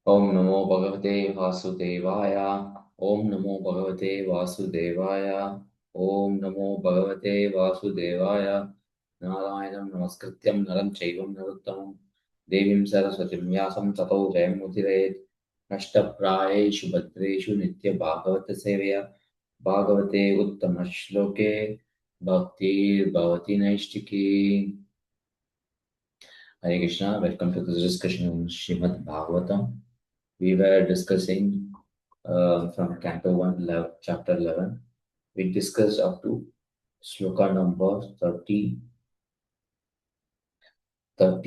Om Namo Bhagavate Vasudevaya. Om Namo Bhagavate Vasudevaya. Om Namo Bhagavate Vasudevaya. Narayanam Namaskrityam Naram Chaivam Naruttamam Devim Saraswatim Vyasam Tato Jayam Udhirayet Nashtaprayeshu Bhadreshu Nitya Bhagavata Sevaya Bhagavate Uttama Shloke Bhakti Bhavati Naishtiki. Hare Krishna, welcome to this discussion on Srimad Bhagavatam. We were discussing from Canto 1, chapter 11. We discussed up to sloka number 32, that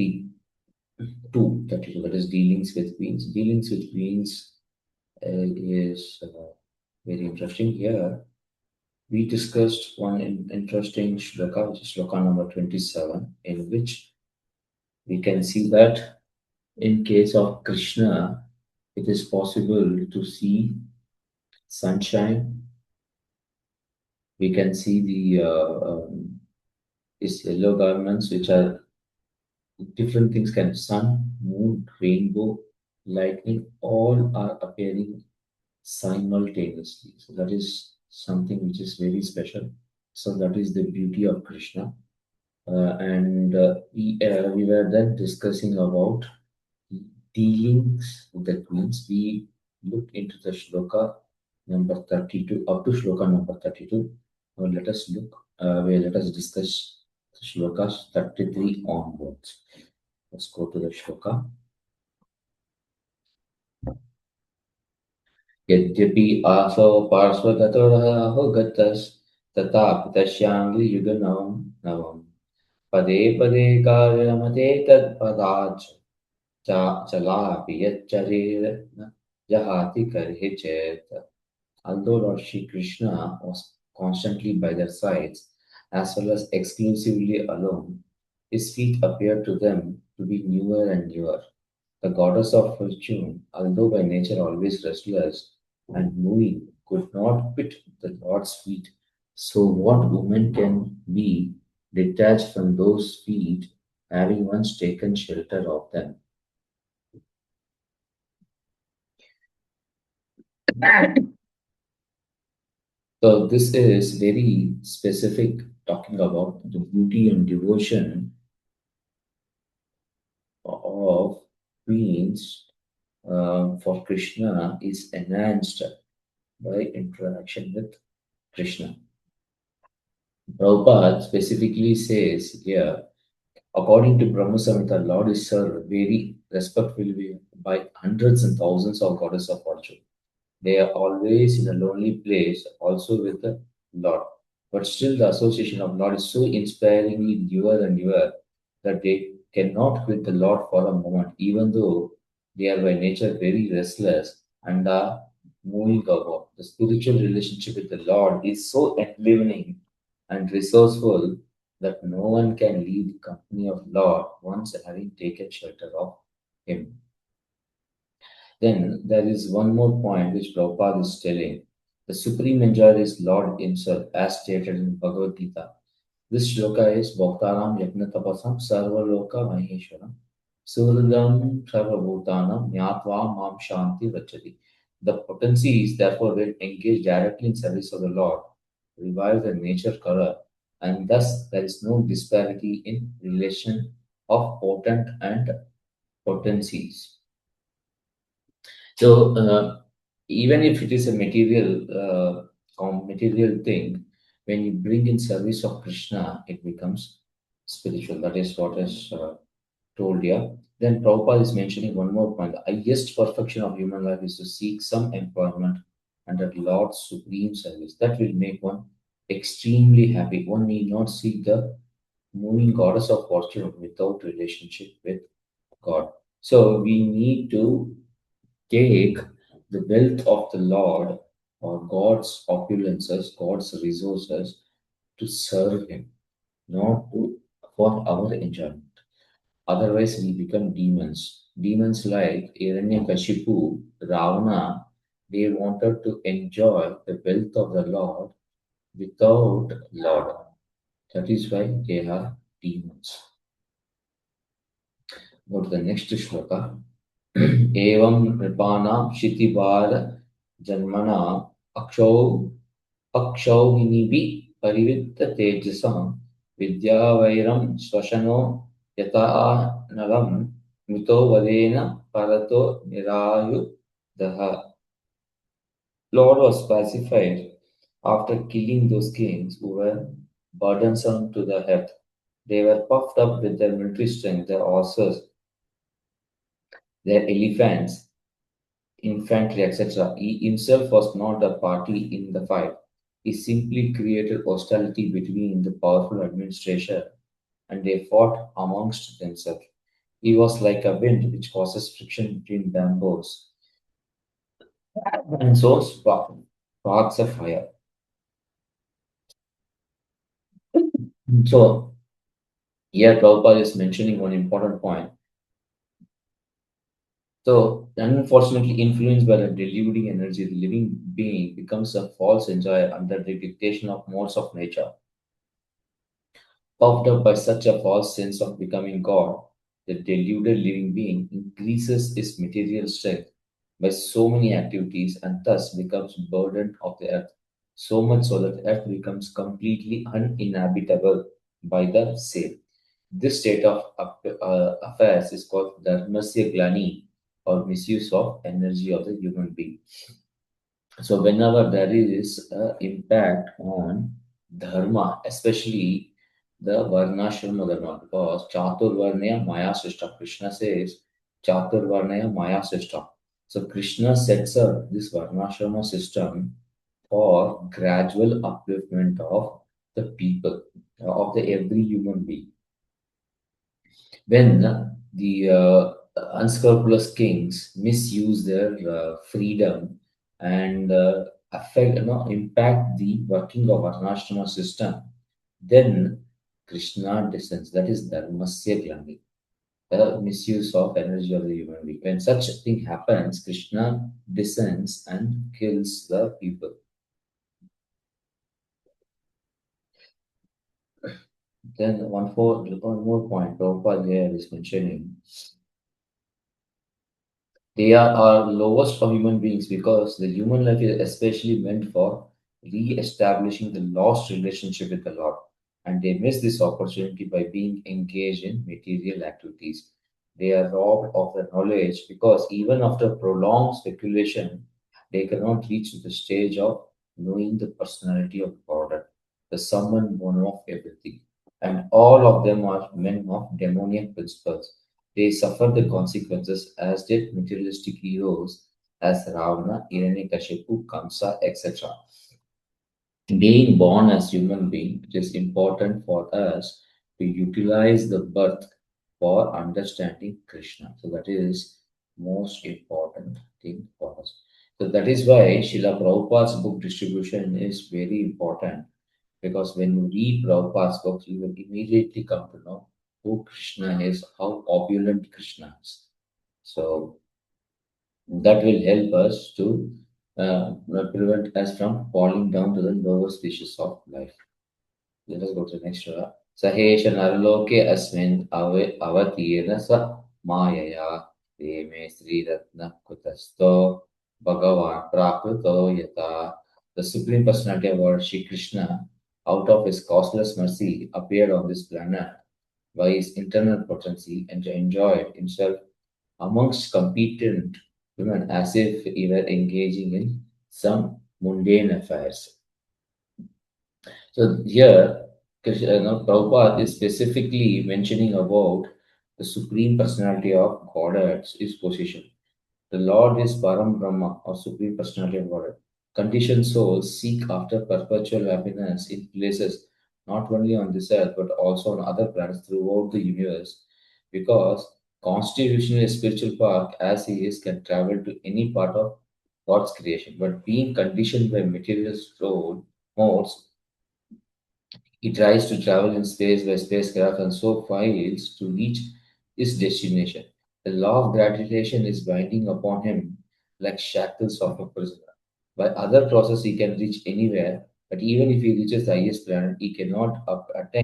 is dealings with beings. Dealings with beings is very interesting here. We discussed one interesting shloka, which is shloka number 27, in which we can see that in case of Krishna, it is possible to see sunshine. We can see the these yellow garments, which are different things, can sun, moon, rainbow, lightning, all are appearing simultaneously. So that is something which is very special. So that is the beauty of Krishna. And we were then discussing about dealings. That means we looked into the shloka number 32 up to shloka number 32. Now let us discuss shlokas 33 onwards. Let's go to the shloka. यद्यपि आसो पार्श्वगतोरहो गतस्तथापि तस्याङ्घ्रियुगनवं नवम् पदे पदे कार्यमते तत्पदाच्च चलापि यच्चरेर न जहाति कर्हि चेत्. Although Lord Shri Krishna was constantly by their sides, as well as exclusively alone, his feet appeared to them to be newer and newer. The goddess of fortune, although by nature always restless and moving, could not quit the Lord's feet. So, what woman can be detached from those feet, having once taken shelter of them? So, this is very specific, talking about the beauty and devotion of queens for Krishna is enhanced by interaction with Krishna. Prabhupada specifically says here, according to Brahma Samhita, Lord is served very respectfully by hundreds and thousands of goddess of fortune. They are always in a lonely place, also with the Lord. But still, the association of Lord is so inspiringly newer and newer that they cannot quit the Lord for a moment, even though they are by nature very restless and are moving about. The spiritual relationship with the Lord is so enlivening and resourceful that no one can leave the company of Lord once having taken shelter of Him. Then there is one more point which Prabhupada is telling. The supreme enjoyer is Lord Himself, as stated in Bhagavad Gita. This shloka is Bhaktaram Yajna Tapasam Sarvaloka Maheshwaram Suradam Sarvabhutanam Nyatva Mam Shanti Vachati. The potencies, therefore, will engage directly in service of the Lord, revive the nature color, and thus there is no disparity in relation of potent and potencies. So, even if it is a material thing, when you bring in service of Krishna, it becomes spiritual. That is what is told here. Then Prabhupada is mentioning one more point. The highest perfection of human life is to seek some employment under Lord's supreme service. That will make one extremely happy. One need not seek the moving goddess of fortune without relationship with God. So we need to take the wealth of the Lord or God's opulences, God's resources to serve Him, not to for our enjoyment. Otherwise, we become demons. Demons like Hiranyakashipu, Ravana, they wanted to enjoy the wealth of the Lord without Lord. That is why they are demons. Go to the next shloka. एवं नृपाणां क्षितिभार जन्मना अक्षौ अक्षौहिणीभिः परिवृत्त तेजसां विद्यावैरं श्वशनो यथा नलं मृतो वदेन परतो निरायुधः. Lord was pacified after killing those kings who were burdensome to the earth. They were puffed up with their military strength, their horses, their elephants, infantry, etc. He himself was not a party in the fight. He simply created hostility between the powerful administration and they fought amongst themselves. He was like a wind which causes friction between bamboos and so sparks of fire. So, here Prabhupada is mentioning one important point. So, unfortunately, influenced by the deluding energy, the living being becomes a false enjoyer under the dictation of modes of nature. Puffed up by such a false sense of becoming God, the deluded living being increases its material strength by so many activities and thus becomes burden of the earth, so much so that the earth becomes completely uninhabitable by the same. This state of affairs is called Dharmasya Glani or misuse of energy of the human being. So whenever there is an impact on dharma, especially the varnashrama dharma, because Chaturvarnaya Maya Srishta, Krishna says Chaturvarnaya Maya Srishta. So Krishna sets up this varnashrama system for gradual upliftment of the people, of the every human being. When the unscrupulous kings misuse their freedom and impact the working of Varnashrama system, then Krishna descends. That is Dharmasya Glani, the misuse of energy of the human being. When such a thing happens, Krishna descends and kills the people. Then one more point Prabhupada here is mentioning. They are our lowest of human beings because the human life is especially meant for re-establishing the lost relationship with the Lord. And they miss this opportunity by being engaged in material activities. They are robbed of the knowledge because even after prolonged speculation, they cannot reach to the stage of knowing the personality of God, the summon one of everything. And all of them are men of demoniac principles. They suffer the consequences as did materialistic heroes as Ravana, Hiranyakashipu, Kamsa, etc. Being born as human being, it is important for us to utilize the birth for understanding Krishna. So that is most important thing for us. So that is why Srila Prabhupada's book distribution is very important because when you read Prabhupada's books, you will immediately come to know who Krishna is, how opulent Krishna is. So that will help us to prevent us from falling down to the lower species of life. Let us go to the next one. Sahesha narloke asmin avatirna sa mayaya reme sri ratna kutasto bhagavan prakruto yata. The Supreme Personality of Lord Shri Krishna, out of his causeless mercy, appeared on this planet by his internal potency and enjoyed himself amongst competent women as if he were engaging in some mundane affairs. So here, Prabhupada is specifically mentioning about the Supreme Personality of Godhead's his position. The Lord is Param Brahma, or Supreme Personality of Godhead. Conditioned souls seek after perpetual happiness in places not only on this earth but also on other planets throughout the universe because constitutionally a spiritual path as he is can travel to any part of God's creation. But being conditioned by material modes, he tries to travel in space by spacecraft and so fails to reach his destination. The law of gravitation is binding upon him like shackles of a prisoner. By other process, he can reach anywhere, but even if he reaches the highest planet, he cannot attain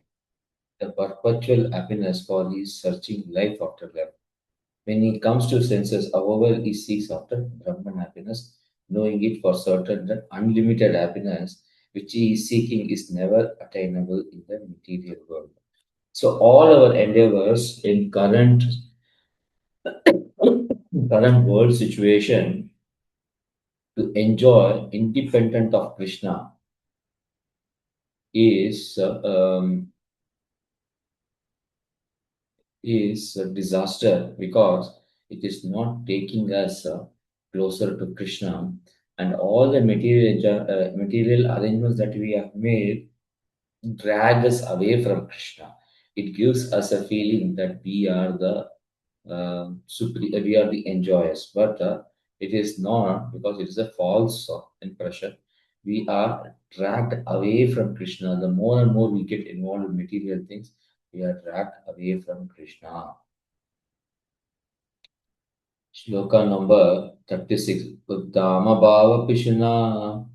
the perpetual happiness for his searching life after life. When he comes to senses, however, he seeks after Brahman happiness, knowing it for certain that unlimited happiness which he is seeking is never attainable in the material world. So all our endeavors in current world situation to enjoy independent of Krishna is is a disaster because it is not taking us closer to Krishna, and all the material arrangements that we have made drag us away from Krishna. It gives us a feeling that we are the we are the enjoyers, but it is not, because it is a false impression. We are dragged away from Krishna. The more and more we get involved in material things, we are dragged away from Krishna. Shloka number 36. Uttama bhava pishuna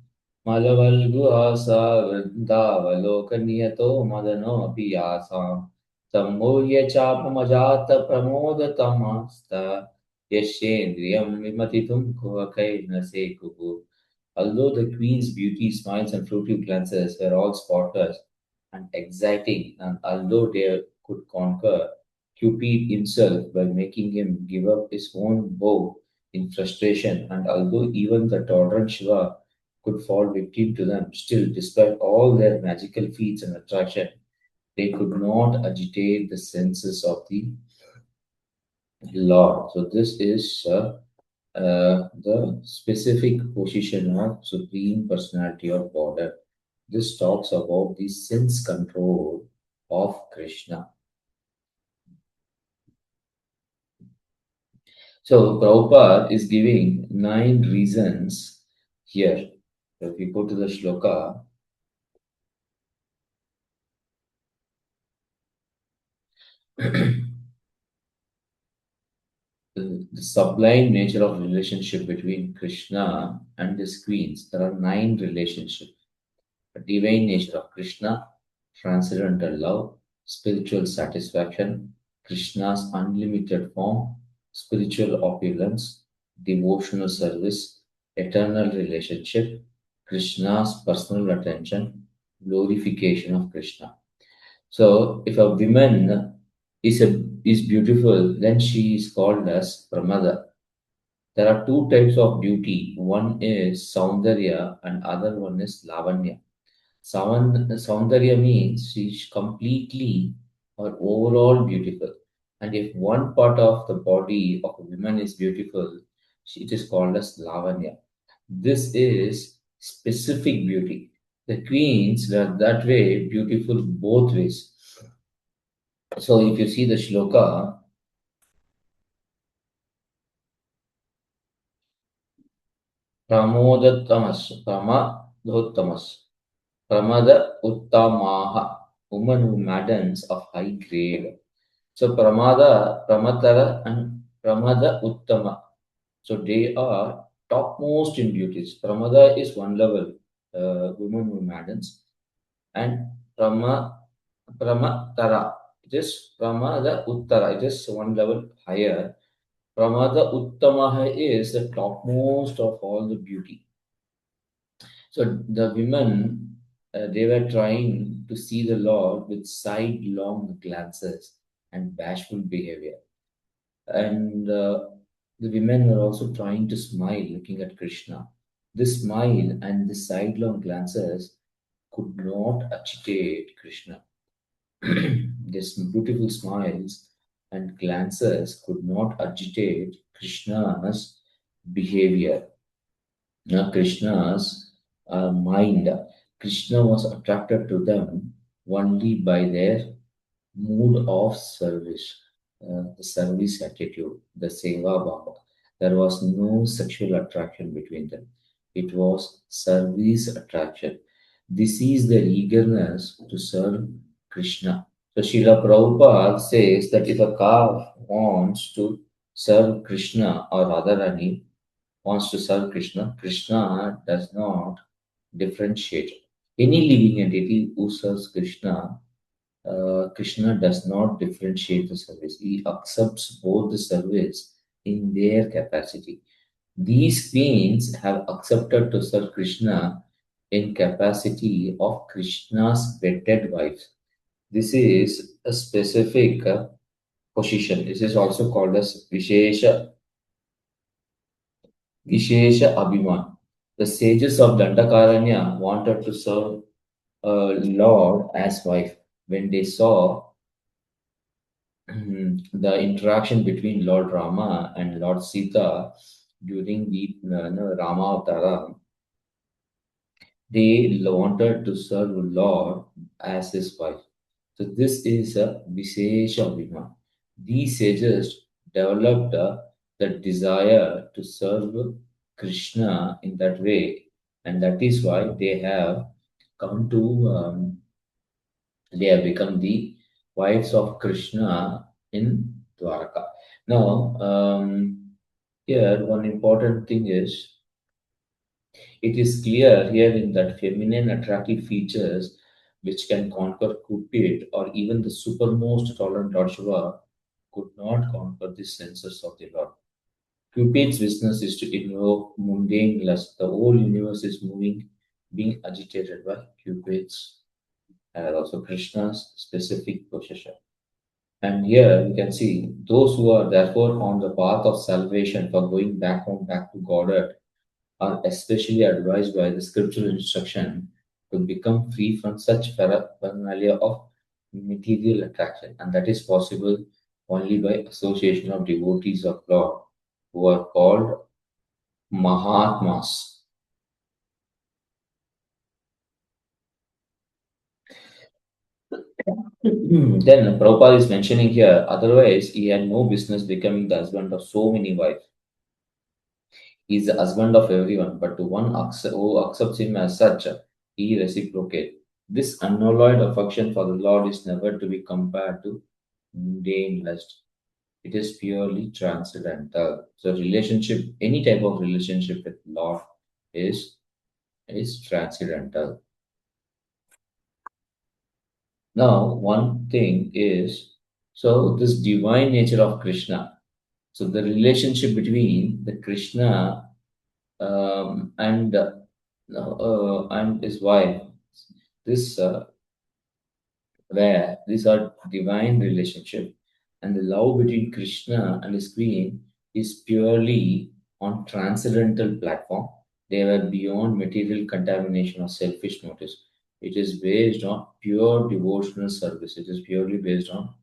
malavalgu asa vrindavalokaniyato madano apiyasam sammurya chapamajata pramodatamasta yashendriyam vimatitum kuvakai nasekuhu. Although the queen's beauty, smiles, and fruitive glances were all spotless and exciting, and although they could conquer Cupid himself by making him give up his own bow in frustration, and although even the tolerant Shiva could fall victim to them, still, despite all their magical feats and attraction, they could not agitate the senses of the Lord. So, this is the specific position of Supreme Personality of Godhead. This talks about the sense control of Krishna. So Prabhupada is giving 9 reasons here. So if we go to the shloka, the sublime nature of relationship between Krishna and his queens. There are 9 relationships. The divine nature of Krishna, transcendental love, spiritual satisfaction, Krishna's unlimited form, spiritual opulence, devotional service, eternal relationship, Krishna's personal attention, glorification of Krishna. So, if a woman is beautiful, then she is called as Pramada. There are 2 types of beauty. One is Saundarya and other one is Lavanya. Saundarya means she's completely or overall beautiful. And if one part of the body of a woman is beautiful, it is called as Lavanya. This is specific beauty. The queens were that way beautiful both ways. So if you see the shloka, Pramodottamas, Pramada Uttamaha, woman who maidens of high grade. So Pramada, Pramatara, and Pramada Uttama. So they are topmost in beauties. Pramada is one level, women who maidens, and Pramatara. It is Pramada Uttara. It is one level higher. Pramada Uttamaha is the topmost of all the beauty. So the women, they were trying to see the Lord with sidelong glances and bashful behavior. And the women were also trying to smile looking at Krishna. This smile and the sidelong glances could not agitate Krishna. These beautiful smiles and glances could not agitate Krishna's behavior. Now, Krishna's mind. Krishna was attracted to them only by their mood of service, the service attitude, the seva bhava. There was no sexual attraction between them. It was service attraction. This is their eagerness to serve Krishna. So Srila Prabhupada says that if a calf wants to serve Krishna or Radharani wants to serve Krishna, Krishna does not differentiate. Any living entity who serves Krishna Krishna does not differentiate the service. He accepts both the service in their capacity. These queens have accepted to serve Krishna in capacity of Krishna's wedded wives. This is a specific position. This is also called as Vishesha Abhiman. The sages of Dandakaranya wanted to serve Lord as wife. When they saw the interaction between Lord Rama and Lord Sita during the Rama Avtara, they wanted to serve Lord as his wife. So this is a Vishesha Abhiman. These sages developed the desire to serve Krishna in that way, and that is why they have become the wives of Krishna in Dwarka. Now, here one important thing is it is clear here in that feminine attractive features which can conquer Cupid or even the supermost tolerant Lord Shiva could not conquer the senses of the Lord. Cupid's business is to invoke mundane lust. The whole universe is moving, being agitated by Cupid's and also Krishna's specific possession. And here we can see those who are therefore on the path of salvation for going back home, back to Godhead, are especially advised by the scriptural instruction to become free from such paraphernalia of material attraction. And that is possible only by association of devotees of Lord who are called Mahatmas. Then Prabhupada is mentioning here, otherwise he had no business becoming the husband of so many wives. He is the husband of everyone, but to one who accepts him as such, he reciprocates. This unalloyed affection for the Lord is never to be compared to mundane lust. It is purely transcendental. So relationship, any type of relationship with Lord is is transcendental. Now, one thing is so this divine nature of Krishna. So the relationship between the Krishna and his wife. This where these are divine relationship, and the love between Krishna and his queen is purely on transcendental platform. They were beyond material contamination or selfish motives. It is based on pure devotional service. It is purely based on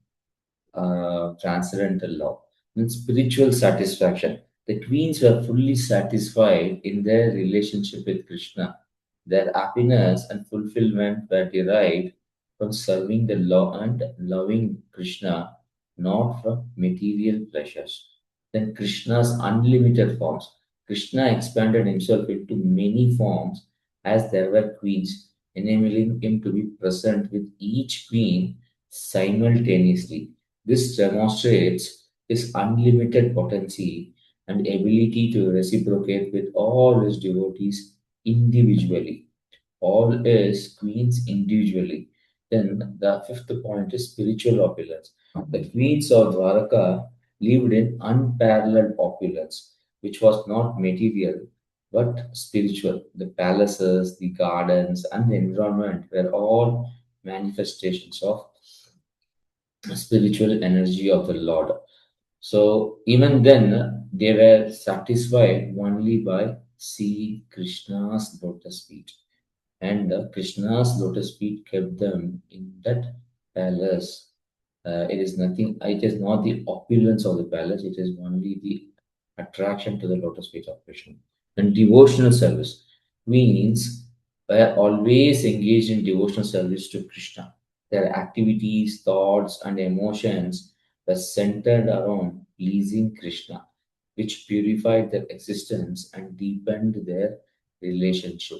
transcendental love. And spiritual satisfaction. The queens were fully satisfied in their relationship with Krishna. Their happiness and fulfillment were derived from serving the law and loving Krishna, not from material pleasures. Then Krishna's unlimited forms. Krishna expanded himself into many forms as there were queens, enabling him to be present with each queen simultaneously. This demonstrates his unlimited potency and ability to reciprocate with all his devotees individually, all his queens individually. Then the fifth point is spiritual opulence. The queens of Dwaraka lived in unparalleled opulence, which was not material but spiritual. The palaces, the gardens, and the environment were all manifestations of spiritual energy of the Lord. So even then, they were satisfied only by seeing Krishna's lotus feet, and Krishna's lotus feet kept them in that palace. It is nothing. It is not the opulence of the palace. It is only the attraction to the lotus feet of Krishna. And devotional service means were always engaged in devotional service to Krishna. Their activities, thoughts, and emotions were centered around pleasing Krishna, which purified their existence and deepened their relationship.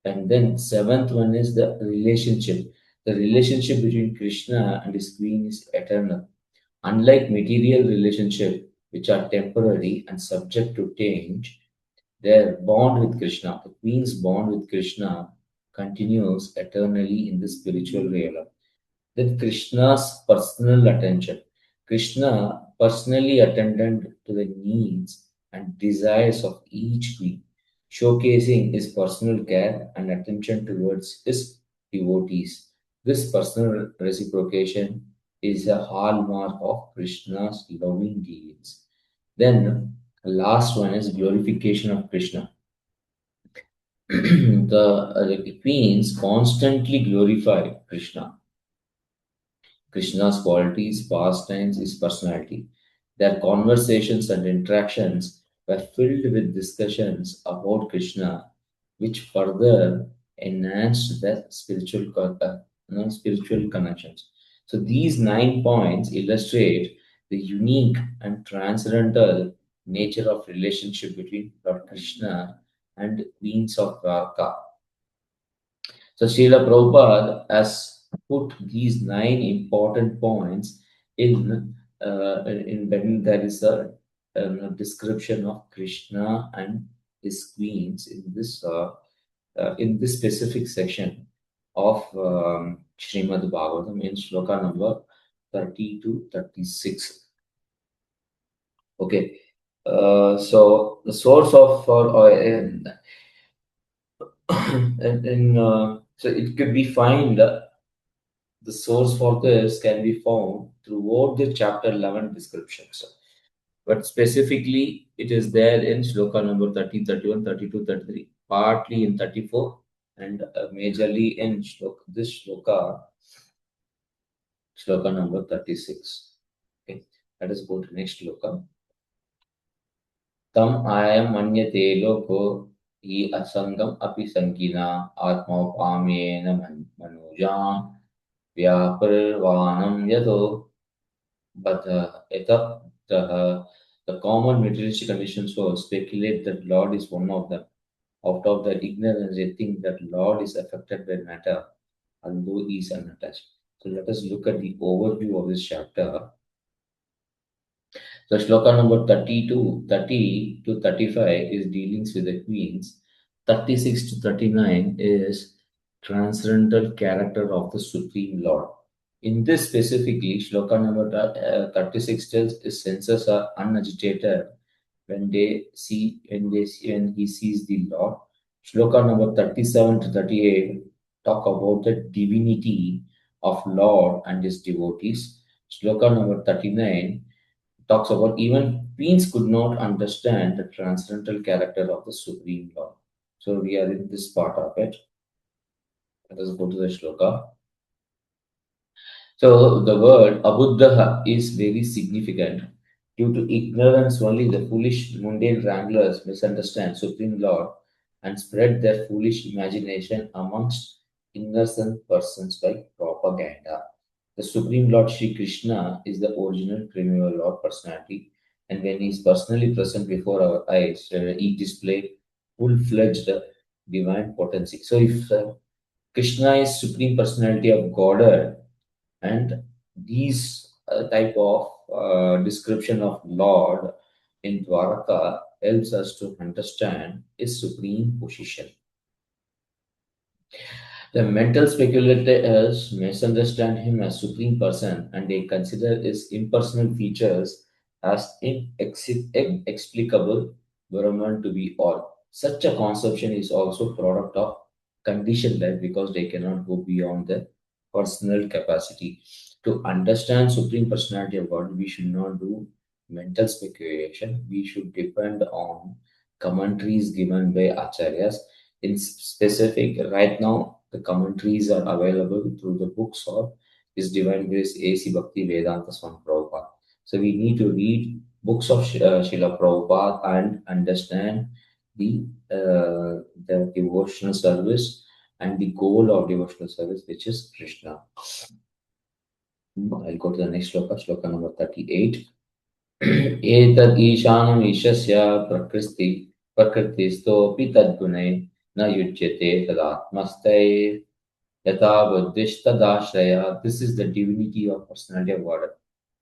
And then seventh one is the relationship. The relationship between Krishna and his queen is eternal. Unlike material relationship, which are temporary and subject to change, their bond with Krishna, the queen's bond with Krishna, continues eternally in the spiritual realm. Then Krishna's personal attention. Krishna personally attended to the needs and desires of each queen, showcasing his personal care and attention towards his devotees. This personal reciprocation is a hallmark of Krishna's loving deeds. Then, the last one is glorification of Krishna. The queens constantly glorify Krishna. Krishna's qualities, pastimes, his personality. Their conversations and interactions were filled with discussions about Krishna, which further enhanced their spiritual connections. So these 9 points illustrate the unique and transcendental nature of relationship between Lord Krishna and Queens of Dwarka. So Srila Prabhupada has put these 9 important points in when there is a description of Krishna and his queens in this specific section of Srimad Bhagavatam in shloka number 30 to 36. Okay. So the source of for so it could be find the source for this can be found throughout the chapter 11 descriptions. But specifically, it is there in shloka number 30, 31, 32, 33, partly in 34, and majorly in this shloka number 36. Okay, let us go to next shloka. Tam ayam manyate loko hi asangam api sankina atmaupamyena manujam vyaparvanam yato. But the common materialistic conditions will speculate that Lord is one of them. Out of their ignorance, they think that Lord is affected by matter, although he is unattached. So let us look at the overview of this chapter. So shloka number 30 to 35 is dealings with the queens. 36 to 39 is transcendental character of the Supreme Lord. In this specifically, shloka number 36 tells his senses are unagitated when he sees the Lord. Shloka number 37 to 38 talk about the divinity of Lord and his devotees. Shloka number 39 talks about even queens could not understand the transcendental character of the Supreme Lord. So we are in this part of it. Let us go to the shloka. So the word abuddha is very significant. Due to ignorance, only the foolish mundane wranglers misunderstand Supreme Lord and spread their foolish imagination amongst innocent persons by propaganda. The Supreme Lord Sri Krishna is the original primeval Lord personality, and when he is personally present before our eyes, he displays full-fledged divine potency. So if Krishna is supreme personality of Godhead, and these type of description of Lord in Dwaraka helps us to understand his supreme position. The mental speculators misunderstand him as supreme person and they consider his impersonal features as inexplicable Brahman to be all. Such a conception is also product of conditioned life because they cannot go beyond their personal capacity. To understand Supreme Personality of God, we should not do mental speculation. We should depend on commentaries given by acharyas. In specific, right now, the commentaries are available through the books of His Divine Grace A.C. Bhakti Vedanta Swami Prabhupada. So we need to read books of Srila Prabhupada and understand the devotional service and the goal of devotional service, which is Krishna. I'll go to the next shloka, shloka number 38. एतद् ईशानम् ईशस्य प्रकृतिस्थोऽपि तद्गुणे न युज्यते तदात्मस्ते यथा बुद्धिस्तदाश्रया. This is the divinity of personality of God.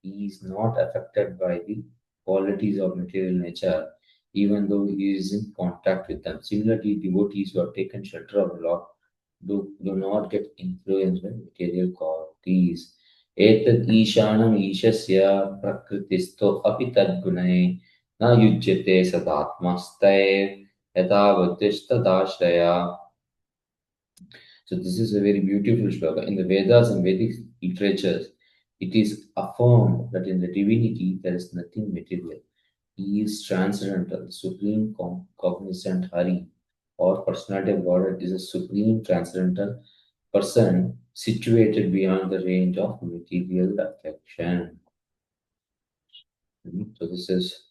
He is not affected by the qualities of material nature, even though he is in contact with them. Similarly, devotees who have taken shelter of the Lord do not get influenced by material devotees. Etat ishanam ishasya prakritisto api tadgunai na yujyate sadatmastaye yatavadishtadashraya. So this is a very beautiful shloka. In the Vedas and Vedic literatures, it is affirmed that in the divinity there is nothing material. He is transcendental, the supreme cognizant Hari or personality of God is a supreme transcendental person situated beyond the range of material affection. So this is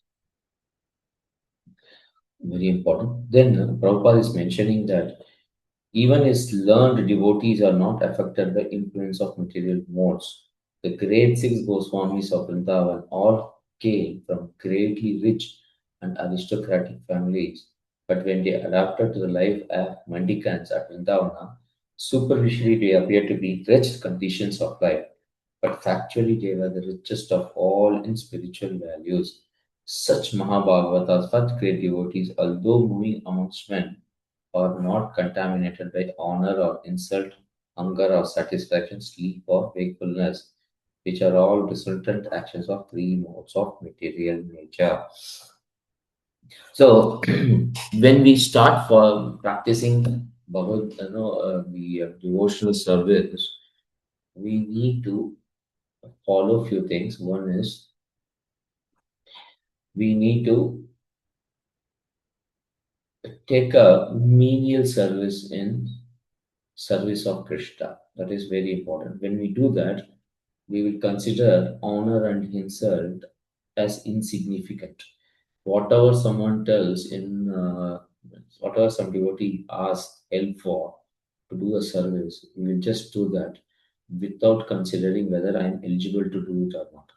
very important. Then Prabhupada is mentioning that even his learned devotees are not affected by influence of material modes. The great six Goswamis of Vrindavan all came from greatly rich and aristocratic families, but when they adapted to the life of mendicants at Vrindavana, superficially they appeared to be wretched conditions of life, but factually they were the richest of all in spiritual values. Such Mahabhagavatas, such great devotees, although moving amongst men, are not contaminated by honor or insult, hunger or satisfaction, sleep or wakefulness, which are all resultant actions of three modes of material nature. So, when we start for practicing the devotional service, we need to follow few things. One is we need to take a menial service in service of Krishna. That is very important. When we do that, we will consider honor and insult as insignificant. Whatever someone tells whatever some devotee asks help for to do a service, we will just do that without considering whether I am eligible to do it or not.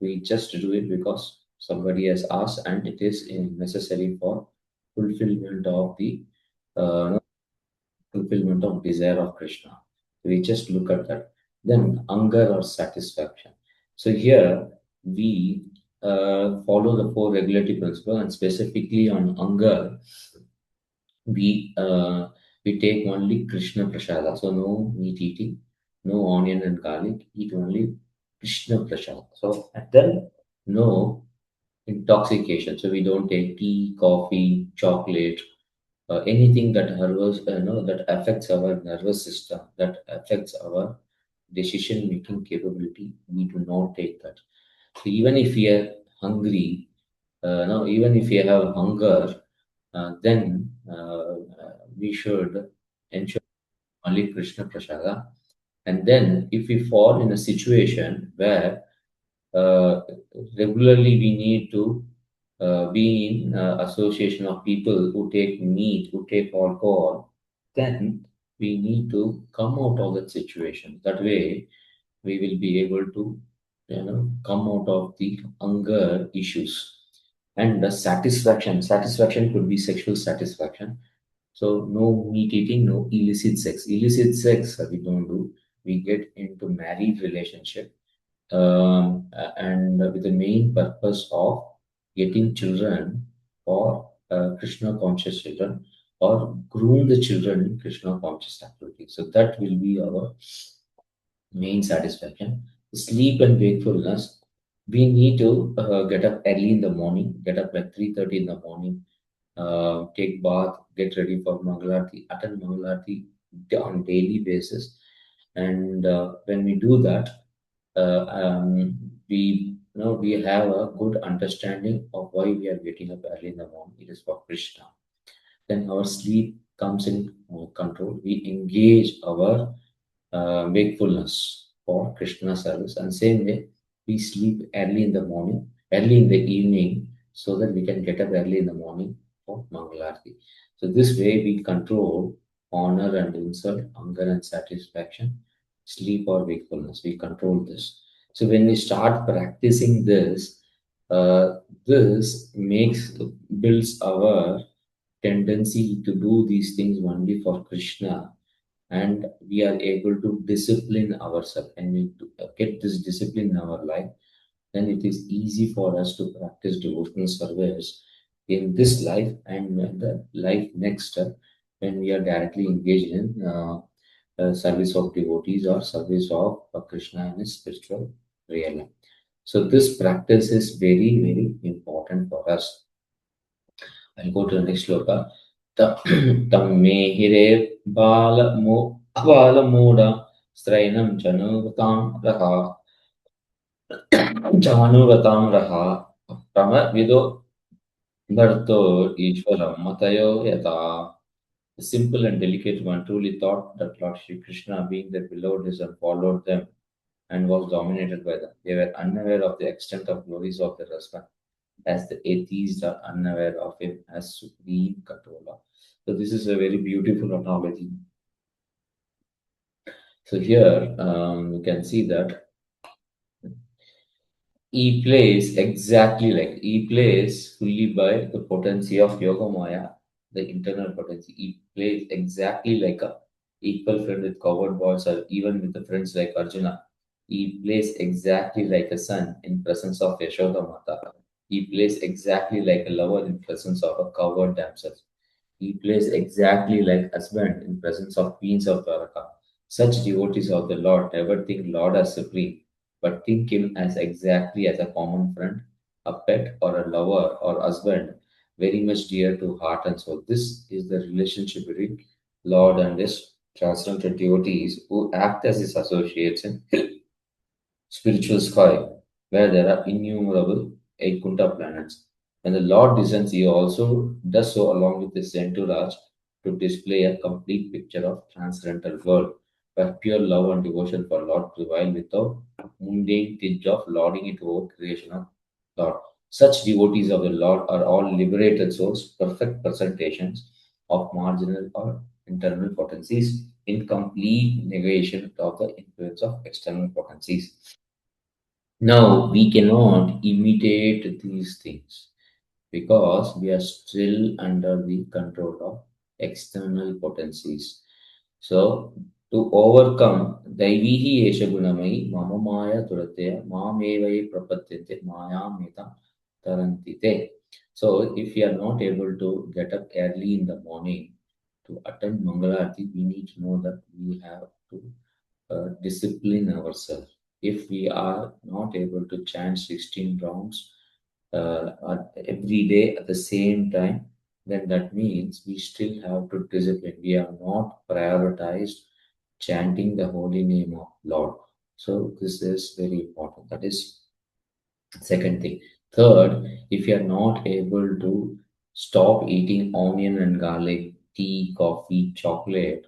We just do it because somebody has asked and it is necessary for fulfillment of the uh, fulfillment of desire of Krishna. We just look at that. Then anger or satisfaction. So here we follow the four regulatory principles, and specifically on anger, we uh, we take only Krishna prasada. So no meat eating, no onion and garlic. Eat only Krishna prasada. So and then no intoxication. So we don't take tea, coffee, chocolate, anything that that affects our nervous system, that affects our decision making capability. We do not take that. So even if we are hungry, no, even if we have hunger, then we should ensure only Krishna prasada. And then if we fall in a situation where uh, regularly we need to be in association of people who take meat, who take alcohol, then we need to come out of that situation. That way, we will be able to, come out of the hunger issues. And the satisfaction could be sexual satisfaction. So no meat eating, no illicit sex. Illicit sex we don't do. We get into married relationship and with the main purpose of getting children or Krishna conscious children or groom the children in Krishna conscious activity. So that will be our main satisfaction. Sleep and wakefulness. We need to get up early in the morning, get up like 3:30 in the morning, take bath, get ready for Mangalarti, attend Mangalarti on daily basis. And when we do that, we have a good understanding of why we are getting up early in the morning. It is for Krishna. Then our sleep comes in control. We engage our wakefulness for Krishna service, and same way we sleep early in the morning, early in the evening, so that we can get up early in the morning for Mangalarti. So this way we control honor and insult, hunger and satisfaction, sleep or wakefulness. We control this. So when we start practicing this, this builds our tendency to do these things only for Krishna, and we are able to discipline ourselves. And we get this discipline in our life, then it is easy for us to practice devotional service in this life and when the life next when we are directly engaged in service of devotees or service of Krishna in his spiritual realm. So this practice is very, very important for us. I'll go to the next shloka. Tammehire balamuda strainam januvatam raha prama vido bharto ishvaram matayo yata. The simple and delicate one truly thought that Lord Shri Krishna, being their beloved, is and followed them and was dominated by them. They were unaware of the extent of glories of their husband, as the atheists are unaware of him as supreme controller. So this is a very beautiful analogy. So here you can see that he plays fully by the potency of Yoga Maya, the internal potency. He plays exactly like a equal friend with coward balls or even with the friends like Arjuna. He plays exactly like a son in presence of Yashoda Mata. He plays exactly like a lover in presence of a coward damsel. He plays exactly like husband in presence of queens of Dwaraka. Such devotees of the Lord never think Lord as supreme, but think him as exactly as a common friend, a pet, or a lover or husband, very much dear to heart and soul. This is the relationship between Lord and his transcendental devotees who act as his associates in spiritual sky, where there are innumerable Eikunta planets. When the Lord descends, he also does so along with his entourage to display a complete picture of transcendental world, where pure love and devotion for Lord prevail without mundane tinge of lording it over creation of Lord. Such devotees of the Lord are all liberated souls, perfect presentations of marginal or internal potencies in complete negation of the influence of external potencies. Now, we cannot imitate these things because we are still under the control of external potencies. So, to overcome Daivihi Esha Gunamai Mama Maya Turatya Mamevai Prapatyate Maya Meta Tarantite. So, if we are not able to get up early in the morning to attend Mangalarti, we need to know that we have to discipline ourselves. If we are not able to chant 16 rounds every day at the same time, then that means we still have to discipline. We have not prioritized chanting the holy name of Lord. So this is very important. That is second thing. Third, if you are not able to stop eating onion and garlic, tea, coffee, chocolate,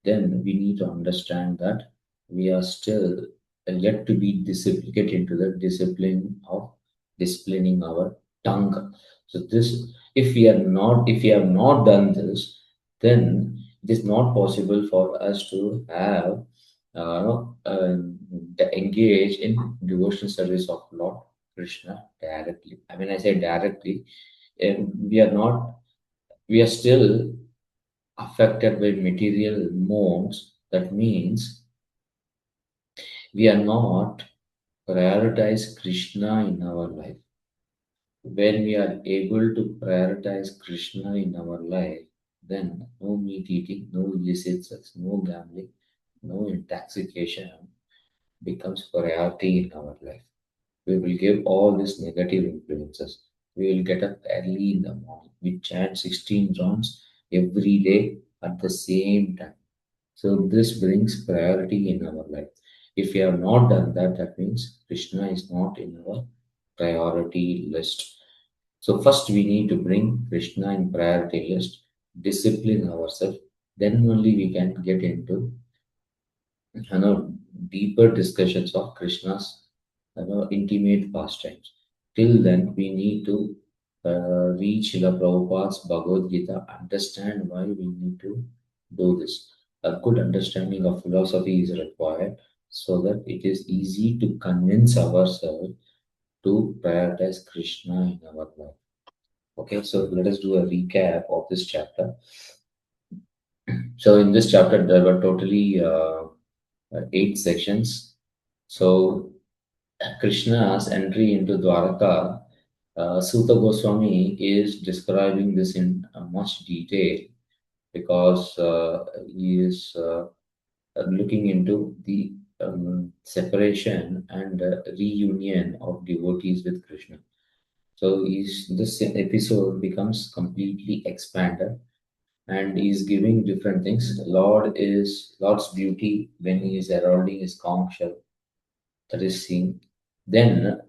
then we need to understand that we are still yet to be disciplined, get into the discipline of disciplining our tongue. So this, if we have not done this, then it is not possible for us to have engage in devotional service of Lord Krishna directly. I mean, I say directly, we are not, we are still affected by material modes. That means we are not prioritize Krishna in our life. When we are able to prioritize Krishna in our life, then no meat eating, no illicit sex, no gambling, no intoxication becomes priority in our life. We will give all these negative influences. We will get up early in the morning. We chant 16 rounds every day at the same time. So this brings priority in our life. If we have not done that, that means Krishna is not in our priority list. So first we need to bring Krishna in priority list, discipline ourselves, then only we can get into deeper discussions of Krishna's intimate pastimes. Till then, we need to read Srila Prabhupada's Bhagavad Gita, understand why we need to do this. A good understanding of philosophy is required so that it is easy to convince ourselves to prioritize Krishna in our life. Okay, so let us do a recap of this chapter. So in this chapter, there were totally 8 sections. So Krishna's entry into Dwaraka, Suta Goswami is describing this in much detail because he is looking into the separation and reunion of devotees with Krishna. So this episode becomes completely expanded and he's giving different things. Lord's beauty when he is heralding his conch shell, that is seen. Then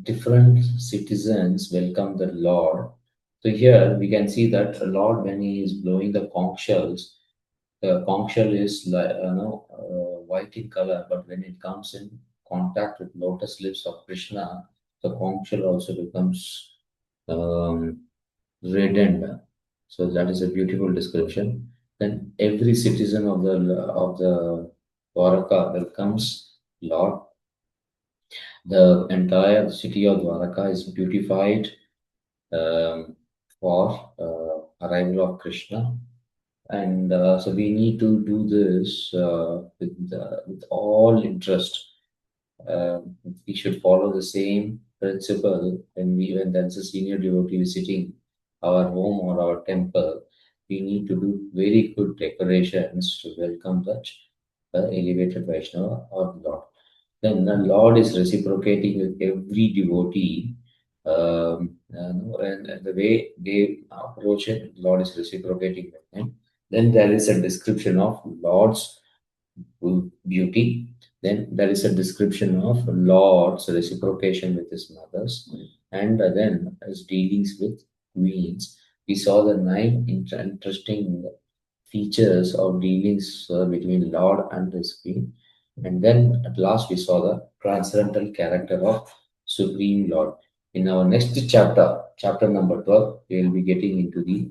different citizens welcome the Lord. So here we can see that the Lord, when he is blowing the conch shells, the conch shell is like white in color, but when it comes in contact with lotus lips of Krishna, the conch shell also becomes um, reddened. So that is a beautiful description. Then every citizen of the Dwaraka welcomes Lord. The entire city of Dwaraka is beautified um, for arrival of Krishna, and so we need to do this with all interest. We should follow the same principle when there's a senior devotee visiting our home or our temple. We need to do very good decorations to welcome that elevated Vaishnava or Lord. Then the Lord is reciprocating with every devotee. And the way they approach it, Lord is reciprocating with them. Then there is a description of Lord's beauty. Then there is a description of Lord's reciprocation with his mothers, and then his dealings with queens. We saw the nine interesting features of dealings between Lord and his queen, and then at last we saw the transcendental character of Supreme Lord. In our next chapter, chapter number 12, we will be getting into the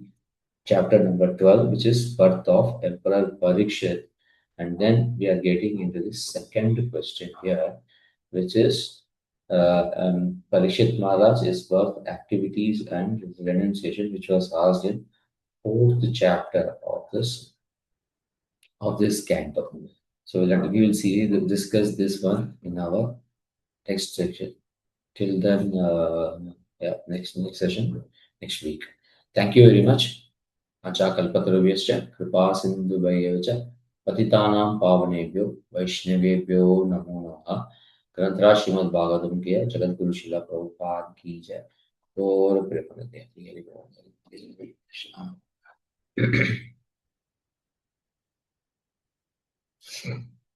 chapter number 12, which is birth of Emperor Parikshit. And then we are getting into the second question here, which is Parikshit Maharaj's birth activities and renunciation, which was asked in fourth chapter of this canto. So we will see discuss this one in our next section. Till then, yeah, next session, next week. Thank you very much. कल्पतरुभ्यश्च कृपासिन्धुभ्येव च पतितानां पावनेभ्यो वैष्णवेभ्यो नमो नमः। ग्रंथराज श्रीमद्भागवतम की है, जगत गुरु शिला प्रभुपाद की जय। और प्रेमानंद हरि बोल, हरे कृष्णा।